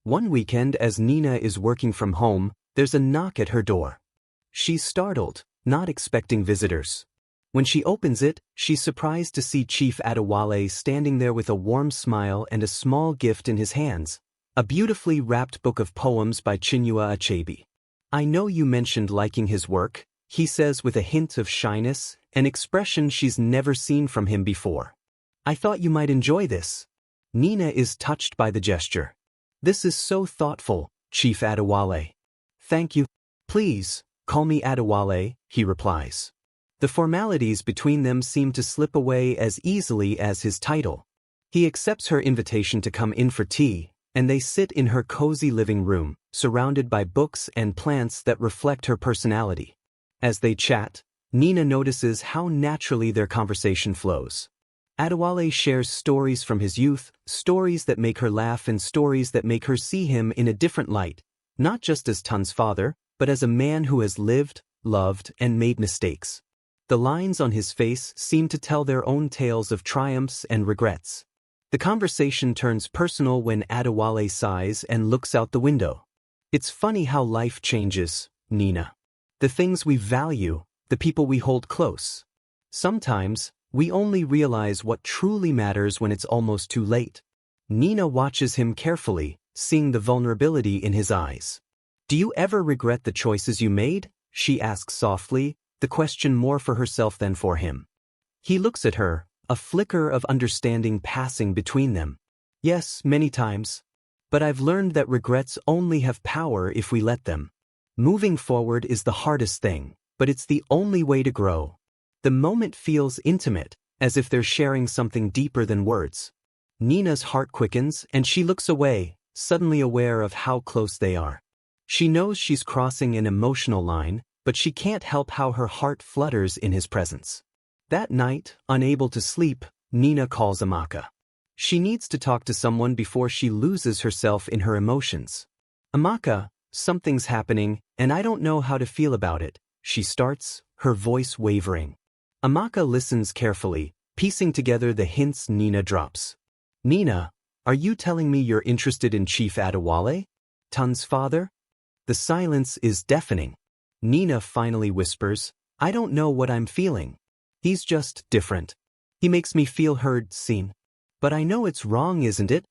One weekend, as Nina is working from home, there's a knock at her door. She's startled, not expecting visitors. When she opens it, she's surprised to see Chief Adewale standing there with a warm smile and a small gift in his hands, a beautifully wrapped book of poems by Chinua Achebe. "I know you mentioned liking his work," he says with a hint of shyness, an expression she's never seen from him before. "I thought you might enjoy this." Nina is touched by the gesture. "This is so thoughtful, Chief Adewale." "Thank you. Please, call me Adewale," he replies. The formalities between them seem to slip away as easily as his title. He accepts her invitation to come in for tea, and they sit in her cozy living room, surrounded by books and plants that reflect her personality. As they chat, Nina notices how naturally their conversation flows. Adewale shares stories from his youth, stories that make her laugh and stories that make her see him in a different light, not just as Tun's father, but as a man who has lived, loved, and made mistakes. The lines on his face seem to tell their own tales of triumphs and regrets. The conversation turns personal when Adewale sighs and looks out the window. "It's funny how life changes, Nina. The things we value, the people we hold close. Sometimes, we only realize what truly matters when it's almost too late." Nina watches him carefully, seeing the vulnerability in his eyes. "Do you ever regret the choices you made?" she asks softly, the question more for herself than for him. He looks at her, a flicker of understanding passing between them. "Yes, many times. But I've learned that regrets only have power if we let them. Moving forward is the hardest thing, but it's the only way to grow." The moment feels intimate, as if they're sharing something deeper than words. Nina's heart quickens and she looks away, suddenly aware of how close they are. She knows she's crossing an emotional line, but she can't help how her heart flutters in his presence. That night, unable to sleep, Nina calls Amaka. She needs to talk to someone before she loses herself in her emotions. "Amaka, something's happening, and I don't know how to feel about it," she starts, her voice wavering. Amaka listens carefully, piecing together the hints Nina drops. "Nina, are you telling me you're interested in Chief Adewale? Tun's father?" The silence is deafening. Nina finally whispers, "I don't know what I'm feeling. He's just different. He makes me feel heard, seen. But I know it's wrong, isn't it?"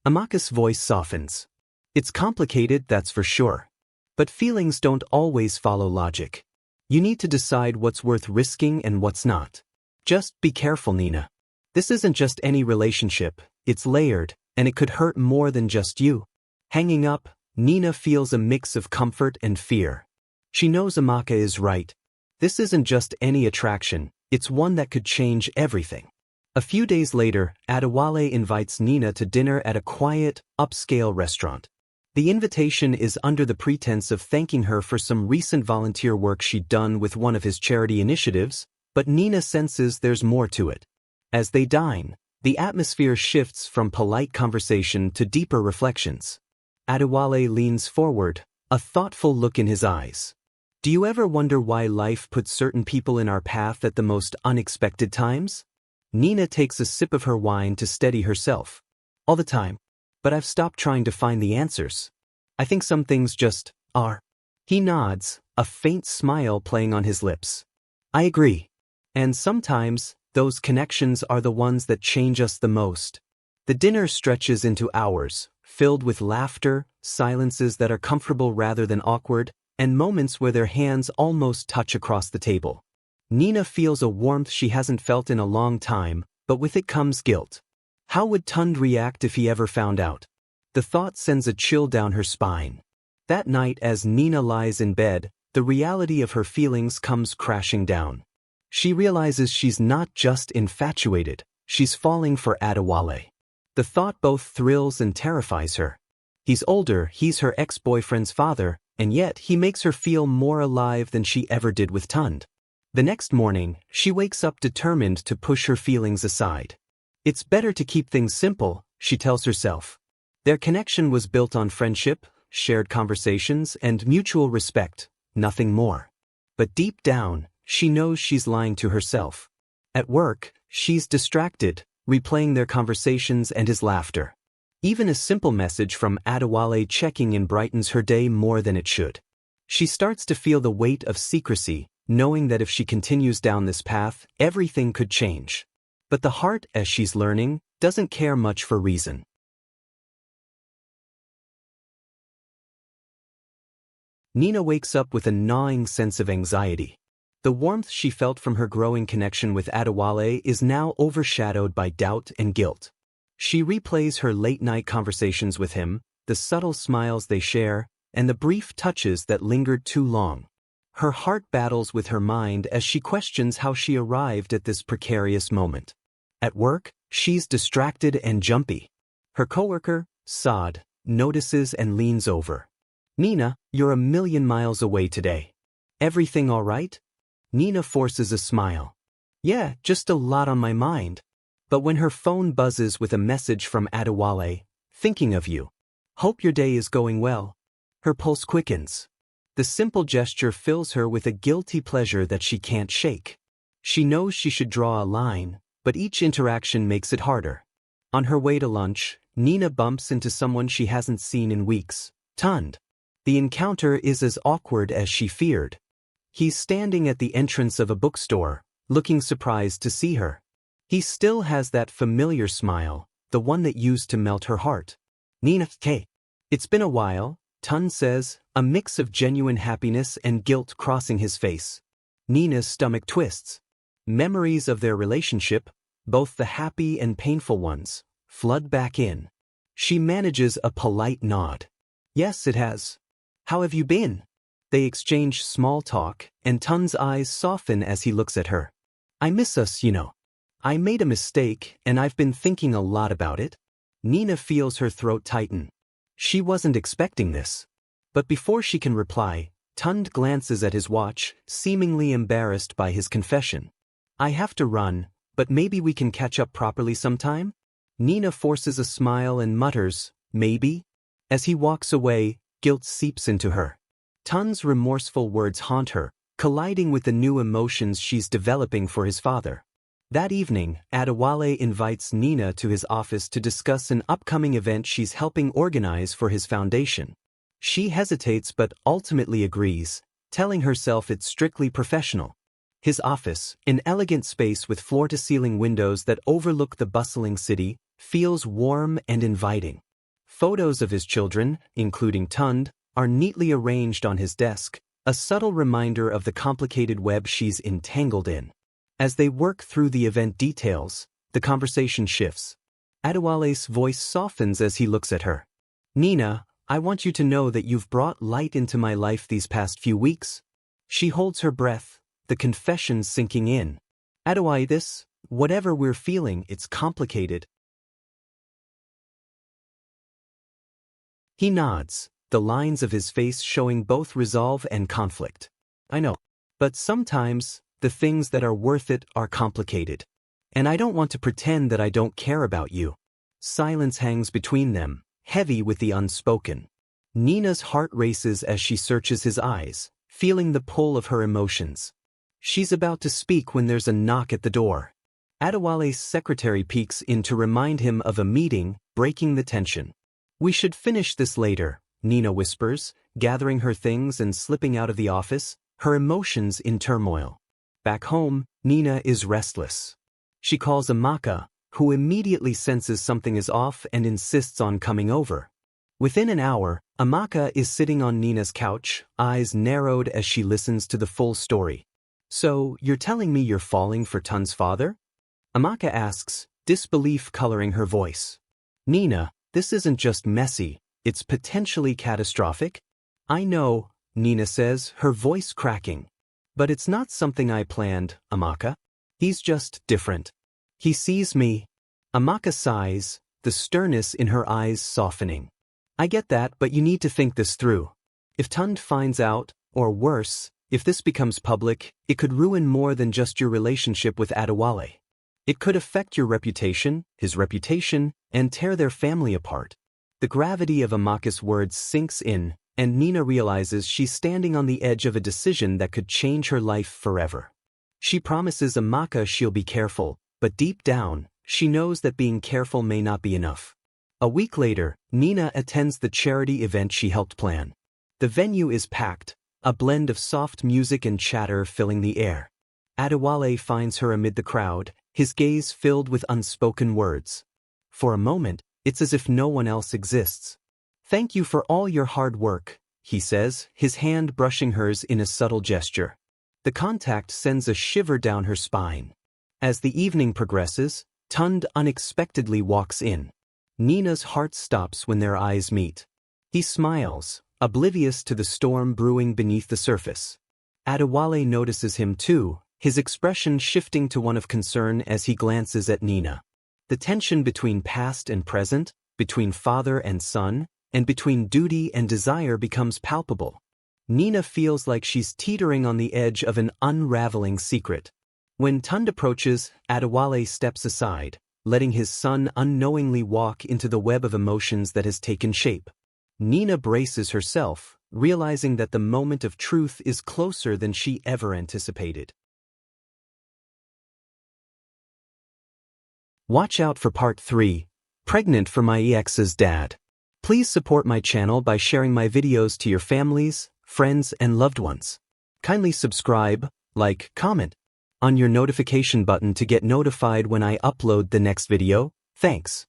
Amaka's voice softens. "It's complicated, that's for sure. But feelings don't always follow logic. You need to decide what's worth risking and what's not. Just be careful, Nina. This isn't just any relationship, it's layered, and it could hurt more than just you." Hanging up, Nina feels a mix of comfort and fear. She knows Amaka is right. This isn't just any attraction, it's one that could change everything. A few days later, Adewale invites Nina to dinner at a quiet, upscale restaurant. The invitation is under the pretense of thanking her for some recent volunteer work she'd done with one of his charity initiatives, but Nina senses there's more to it. As they dine, the atmosphere shifts from polite conversation to deeper reflections. Adewale leans forward, a thoughtful look in his eyes. "Do you ever wonder why life puts certain people in our path at the most unexpected times?" Nina takes a sip of her wine to steady herself. "All the time. But I've stopped trying to find the answers. I think some things just are." He nods, a faint smile playing on his lips. "I agree. And sometimes, those connections are the ones that change us the most." The dinner stretches into hours, filled with laughter, silences that are comfortable rather than awkward, and moments where their hands almost touch across the table. Nina feels a warmth she hasn't felt in a long time, but with it comes guilt. How would Tund react if he ever found out? The thought sends a chill down her spine. That night, as Nina lies in bed, the reality of her feelings comes crashing down. She realizes she's not just infatuated, she's falling for Adewale. The thought both thrills and terrifies her. He's older, he's her ex-boyfriend's father, and yet he makes her feel more alive than she ever did with Tund. The next morning, she wakes up determined to push her feelings aside. It's better to keep things simple, she tells herself. Their connection was built on friendship, shared conversations, and mutual respect, nothing more. But deep down, she knows she's lying to herself. At work, she's distracted, replaying their conversations and his laughter. Even a simple message from Adewale checking in brightens her day more than it should. She starts to feel the weight of secrecy, knowing that if she continues down this path, everything could change. But the heart, as she's learning, doesn't care much for reason. Nina wakes up with a gnawing sense of anxiety. The warmth she felt from her growing connection with Adewale is now overshadowed by doubt and guilt. She replays her late-night conversations with him, the subtle smiles they share, and the brief touches that lingered too long. Her heart battles with her mind as she questions how she arrived at this precarious moment. At work, she's distracted and jumpy. Her coworker, Saad, notices and leans over. "Nina, you're a million miles away today. Everything all right?" Nina forces a smile. "Yeah, just a lot on my mind." But when her phone buzzes with a message from Adewale, "Thinking of you. Hope your day is going well," her pulse quickens. The simple gesture fills her with a guilty pleasure that she can't shake. She knows she should draw a line, but each interaction makes it harder. On her way to lunch, Nina bumps into someone she hasn't seen in weeks, Tund. The encounter is as awkward as she feared. He's standing at the entrance of a bookstore, looking surprised to see her. He still has that familiar smile, the one that used to melt her heart. "Nina, hey. It's been a while," Tund says, a mix of genuine happiness and guilt crossing his face. Nina's stomach twists. Memories of their relationship, both the happy and painful ones, flood back in. She manages a polite nod. "Yes, it has. How have you been?" They exchange small talk, and Tund's eyes soften as he looks at her. "I miss us, you know. I made a mistake, and I've been thinking a lot about it." Nina feels her throat tighten. She wasn't expecting this. But before she can reply, Tund glances at his watch, seemingly embarrassed by his confession. "I have to run, but maybe we can catch up properly sometime?" Nina forces a smile and mutters, "Maybe?" As he walks away, guilt seeps into her. Tund's remorseful words haunt her, colliding with the new emotions she's developing for his father. That evening, Adewale invites Nina to his office to discuss an upcoming event she's helping organize for his foundation. She hesitates but ultimately agrees, telling herself it's strictly professional. His office, an elegant space with floor-to-ceiling windows that overlook the bustling city, feels warm and inviting. Photos of his children, including Tund, are neatly arranged on his desk, a subtle reminder of the complicated web she's entangled in. As they work through the event details, the conversation shifts. Adewale's voice softens as he looks at her. "Nina, I want you to know that you've brought light into my life these past few weeks." She holds her breath, the confession sinking in. "Adewale, whatever we're feeling, it's complicated." He nods, the lines of his face showing both resolve and conflict. "I know. But sometimes, the things that are worth it are complicated. And I don't want to pretend that I don't care about you." Silence hangs between them, heavy with the unspoken. Nina's heart races as she searches his eyes, feeling the pull of her emotions. She's about to speak when there's a knock at the door. Adewale's secretary peeks in to remind him of a meeting, breaking the tension. "We should finish this later," Nina whispers, gathering her things and slipping out of the office, her emotions in turmoil. Back home, Nina is restless. She calls Amaka, who immediately senses something is off and insists on coming over. Within an hour, Amaka is sitting on Nina's couch, eyes narrowed as she listens to the full story. "So, you're telling me you're falling for Tund's father?" Amaka asks, disbelief coloring her voice. "Nina, this isn't just messy, it's potentially catastrophic." "I know," Nina says, her voice cracking. "But it's not something I planned, Amaka. He's just different. He sees me." Amaka sighs, the sternness in her eyes softening. "I get that, but you need to think this through. If Tund finds out, or worse, if this becomes public, it could ruin more than just your relationship with Adewale. It could affect your reputation, his reputation, and tear their family apart." The gravity of Amaka's words sinks in, and Nina realizes she's standing on the edge of a decision that could change her life forever. She promises Amaka she'll be careful, but deep down, she knows that being careful may not be enough. A week later, Nina attends the charity event she helped plan. The venue is packed, a blend of soft music and chatter filling the air. Adewale finds her amid the crowd, his gaze filled with unspoken words. For a moment, it's as if no one else exists. "Thank you for all your hard work," he says, his hand brushing hers in a subtle gesture. The contact sends a shiver down her spine. As the evening progresses, Tund unexpectedly walks in. Nina's heart stops when their eyes meet. He smiles, oblivious to the storm brewing beneath the surface. Adewale notices him too, his expression shifting to one of concern as he glances at Nina. The tension between past and present, between father and son, and between duty and desire becomes palpable. Nina feels like she's teetering on the edge of an unraveling secret. When Tund approaches, Adewale steps aside, letting his son unknowingly walk into the web of emotions that has taken shape. Nina braces herself, realizing that the moment of truth is closer than she ever anticipated. Watch out for Part 3, Pregnant for My Ex's Dad. Please support my channel by sharing my videos to your families, friends, and loved ones. Kindly subscribe, like, comment on your notification button to get notified when I upload the next video. Thanks.